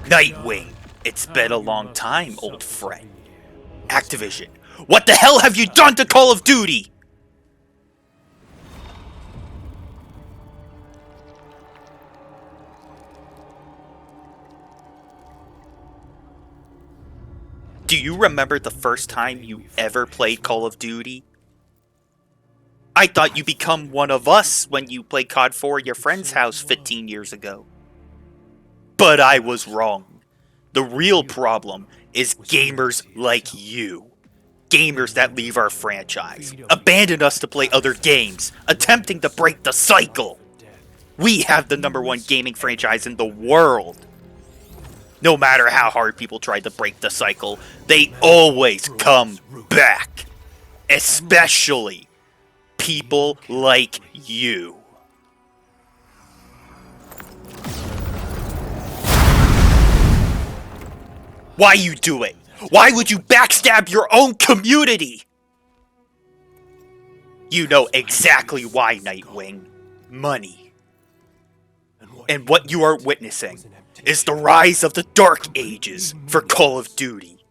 Nightwing, it's been a long time, old friend. Activision, what the hell have you done to Call of Duty? Do you remember the first time you ever played Call of Duty? I thought you become one of us when you played COD 4 at your friend's house 15 years ago. But I was wrong. The real problem is gamers like you. Gamers that leave our franchise, abandon us to play other games, attempting to break the cycle. We have the #1 gaming franchise in the world. No matter how hard people try to break the cycle, they always come back. Especially people like you. Why you do it? Why would you backstab your own community? You know exactly why, Nightwing. Money. And what you are witnessing is the rise of the Dark Ages for Call of Duty.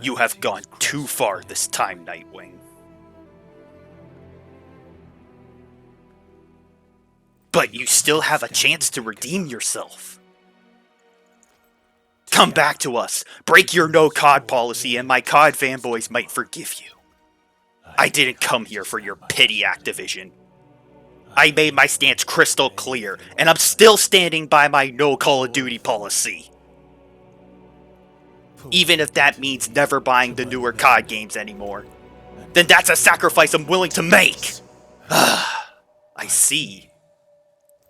You have gone too far this time, Nightwing. But you still have a chance to redeem yourself. Come back to us, break your no COD policy, and my COD fanboys might forgive you. I didn't come here for your pity, Activision. I made my stance crystal clear, and I'm still standing by my no Call of Duty policy. Even if that means never buying the newer COD games anymore. Then that's a sacrifice I'm willing to make! I see.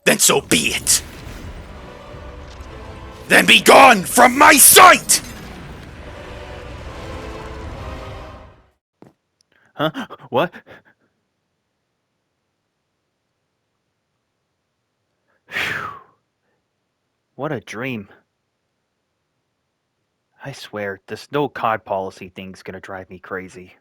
Then so be it! Then be gone from my sight! Huh? What? Phew. What a dream. I swear, this no COD policy thing's gonna drive me crazy.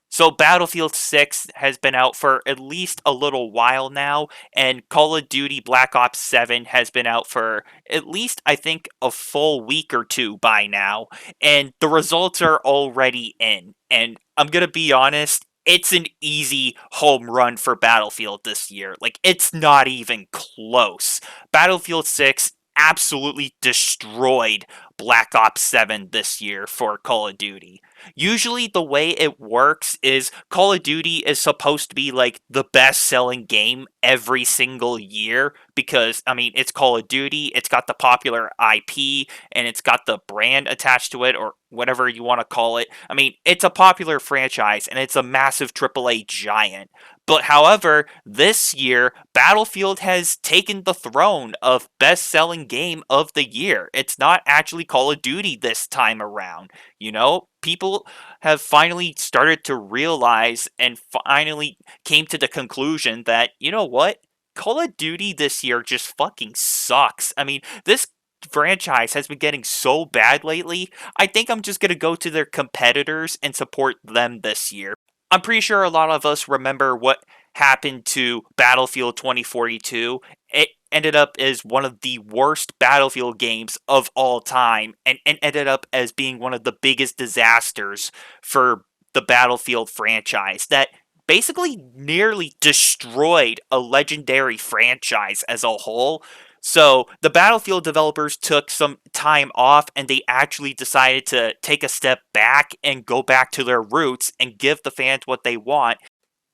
So Battlefield 6 has been out for at least a little while now, and Call of Duty Black Ops 7 has been out for at least, I think, a full week or two by now, and the results are already in. And I'm gonna be honest, it's an easy home run for Battlefield this year. Like, it's not even close. Battlefield 6 absolutely destroyed Black Ops 7 this year for Call of Duty. Usually the way it works is Call of Duty is supposed to be like the best selling game every single year because I mean it's Call of Duty, it's got the popular IP and it's got the brand attached to it or whatever you want to call it. I mean, it's a popular franchise and it's a massive AAA giant. But however, this year, Battlefield has taken the throne of best selling game of the year. It's not actually Call of Duty this time around. You know, people have finally started to realize and finally came to the conclusion that, you know what? Call of Duty this year just fucking sucks. I mean, this franchise has been getting so bad lately. I think I'm just going to go to their competitors and support them this year. I'm pretty sure a lot of us remember what happened to Battlefield 2042. It ended up as one of the worst Battlefield games of all time and ended up as being one of the biggest disasters for the Battlefield franchise that basically nearly destroyed a legendary franchise as a whole. So the Battlefield developers took some time off and they actually decided to take a step back and go back to their roots and give the fans what they want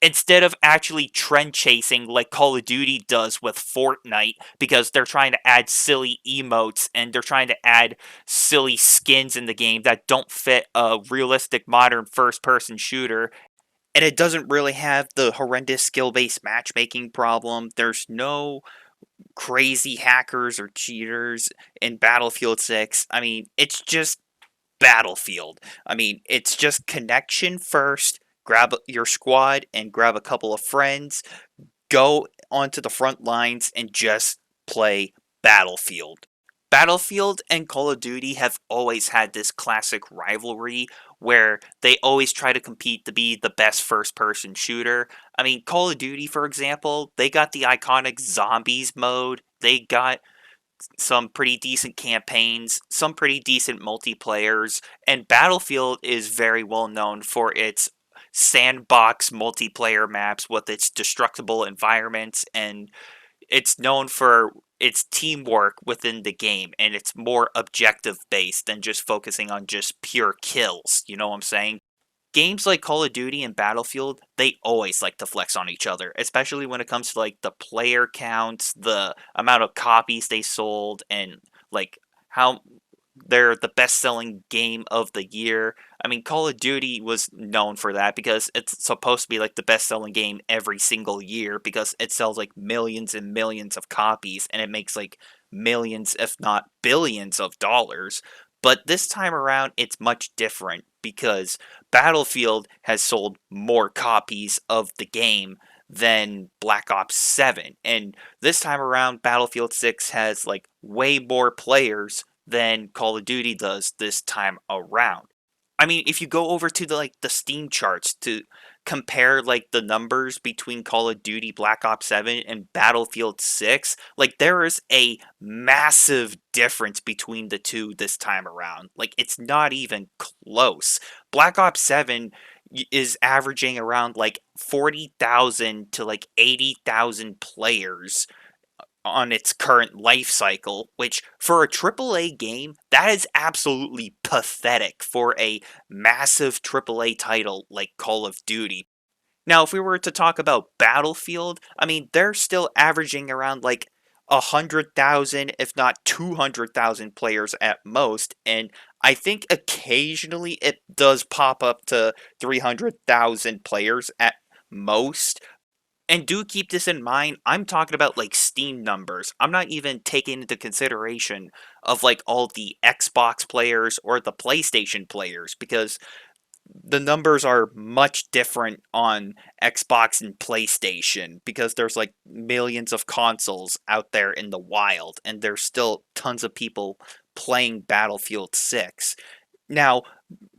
instead of actually trend chasing like Call of Duty does with Fortnite because they're trying to add silly emotes and they're trying to add silly skins in the game that don't fit a realistic modern first person shooter. And it doesn't really have the horrendous skill based matchmaking problem. There's no crazy hackers or cheaters in Battlefield 6. I mean, it's just Battlefield. I mean, it's just connection first, grab your squad and grab a couple of friends, go onto the front lines and just play Battlefield. Battlefield and Call of Duty have always had this classic rivalry where they always try to compete to be the best first person shooter. I mean, Call of Duty, for example, they got the iconic zombies mode, they got some pretty decent campaigns, some pretty decent multiplayers, and Battlefield is very well known for its sandbox multiplayer maps with its destructible environments, and it's known for its teamwork within the game, and it's more objective based than just focusing on just pure kills. You know what I'm saying? Games like Call of Duty and Battlefield, they always like to flex on each other, especially when it comes to like the player counts, the amount of copies they sold, and like how they're the best-selling game of the year. I mean, Call of Duty was known for that because it's supposed to be like the best-selling game every single year because it sells like millions and millions of copies and it makes like millions, if not billions of dollars. But this time around, it's much different because Battlefield has sold more copies of the game than Black Ops 7. And this time around, Battlefield 6 has like way more players than Call of Duty does this time around. I mean, if you go over to the Steam charts to compare like the numbers between Call of Duty Black Ops 7 and Battlefield 6, like there is a massive difference between the two this time around. Like it's not even close. Black Ops 7 is averaging around like 40,000 to like 80,000 players on its current life cycle, which for a AAA game, that is absolutely pathetic for a massive AAA title like Call of Duty. Now, if we were to talk about Battlefield, I mean, they're still averaging around like 100,000, if not 200,000 players at most, and I think occasionally it does pop up to 300,000 players at most, and do keep this in mind, I'm talking about like Steam numbers. I'm not even taking into consideration of like all the Xbox players or the PlayStation players because the numbers are much different on Xbox and PlayStation because there's like millions of consoles out there in the wild and there's still tons of people playing Battlefield 6. Now,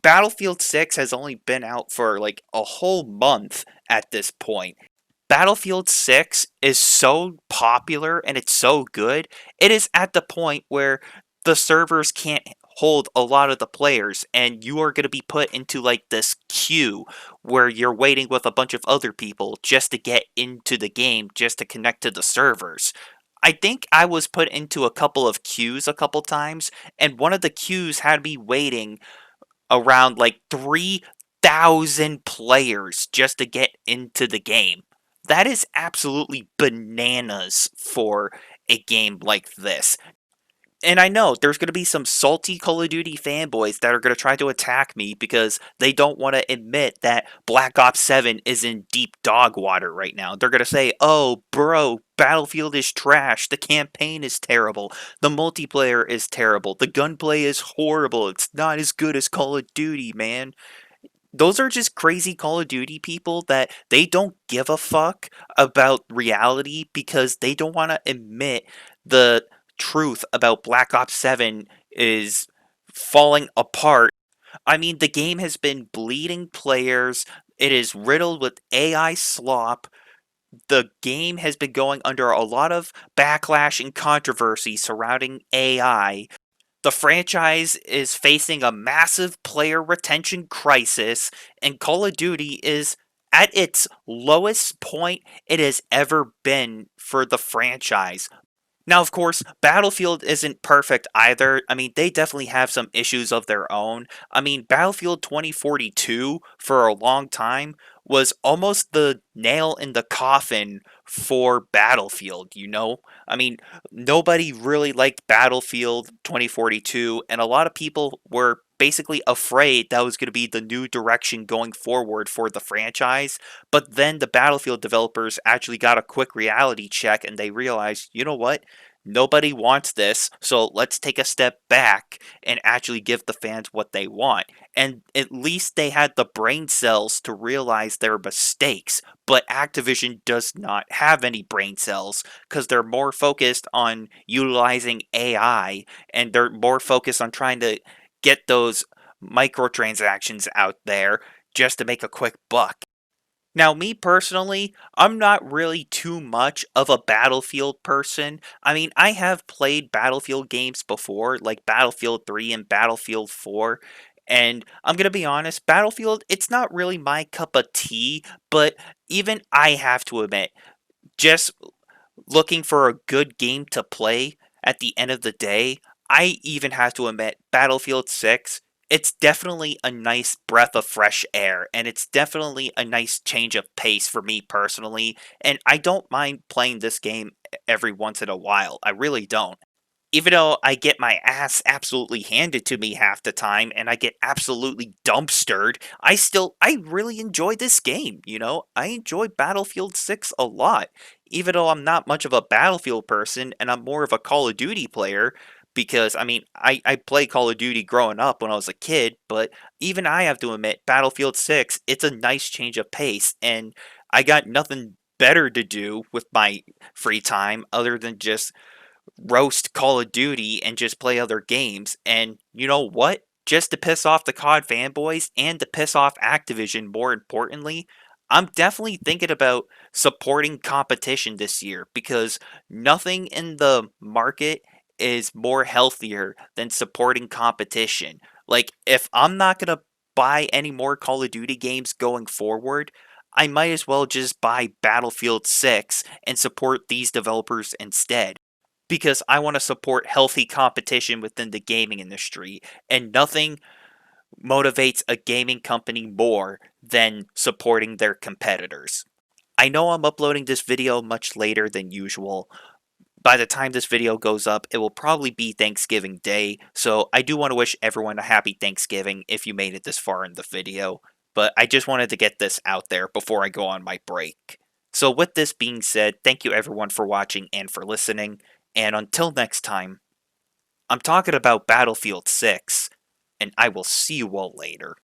Battlefield 6 has only been out for like a whole month at this point. Battlefield 6 is so popular and it's so good, it is at the point where the servers can't hold a lot of the players and you are going to be put into like this queue where you're waiting with a bunch of other people just to get into the game, just to connect to the servers. I think I was put into a couple of queues a couple times, and one of the queues had me waiting around like 3,000 players just to get into the game. That is absolutely bananas for a game like this. And I know there's going to be some salty Call of Duty fanboys that are going to try to attack me because they don't want to admit that Black Ops 7 is in deep dog water right now. They're going to say, oh, bro, Battlefield is trash. The campaign is terrible. The multiplayer is terrible. The gunplay is horrible. It's not as good as Call of Duty, man. Those are just crazy Call of Duty people that they don't give a fuck about reality because they don't want to admit the truth about Black Ops 7 is falling apart. I mean, the game has been bleeding players. It is riddled with AI slop. The game has been going under a lot of backlash and controversy surrounding AI. The franchise is facing a massive player retention crisis, and Call of Duty is at its lowest point it has ever been for the franchise. Now, of course, Battlefield isn't perfect either. I mean, they definitely have some issues of their own. I mean, Battlefield 2042 for a long time was almost the nail in the coffin for Battlefield, you know? I mean, nobody really liked Battlefield 2042, and a lot of people were basically afraid that was going to be the new direction going forward for the franchise. But then the Battlefield developers actually got a quick reality check and they realized, you know what? Nobody wants this, so let's take a step back and actually give the fans what they want. And at least they had the brain cells to realize their mistakes. But Activision does not have any brain cells because they're more focused on utilizing AI and they're more focused on trying to get those microtransactions out there just to make a quick buck. Now, me personally, I'm not really too much of a Battlefield person. I mean, I have played Battlefield games before, like Battlefield 3 and Battlefield 4. And I'm going to be honest, Battlefield, it's not really my cup of tea, but even I have to admit, just looking for a good game to play at the end of the day, I even have to admit, Battlefield 6, it's definitely a nice breath of fresh air, and it's definitely a nice change of pace for me personally, and I don't mind playing this game every once in a while. I really don't. Even though I get my ass absolutely handed to me half the time and I get absolutely dumpstered, I really enjoy this game, you know? I enjoy Battlefield 6 a lot. Even though I'm not much of a Battlefield person and I'm more of a Call of Duty player, because I mean I played Call of Duty growing up when I was a kid, but even I have to admit Battlefield 6, it's a nice change of pace and I got nothing better to do with my free time other than just roast Call of Duty and just play other games. And you know what? Just to piss off the COD fanboys and to piss off Activision, more importantly, I'm definitely thinking about supporting competition this year because nothing in the market is more healthier than supporting competition. Like, if I'm not going to buy any more Call of Duty games going forward, I might as well just buy Battlefield 6 and support these developers instead because I want to support healthy competition within the gaming industry, and nothing motivates a gaming company more than supporting their competitors. I know I'm uploading this video much later than usual. By the time this video goes up, it will probably be Thanksgiving Day, so I do want to wish everyone a happy Thanksgiving if you made it this far in the video, but I just wanted to get this out there before I go on my break. So with this being said, thank you everyone for watching and for listening, and until next time, I'm talking about Battlefield 6, and I will see you all later.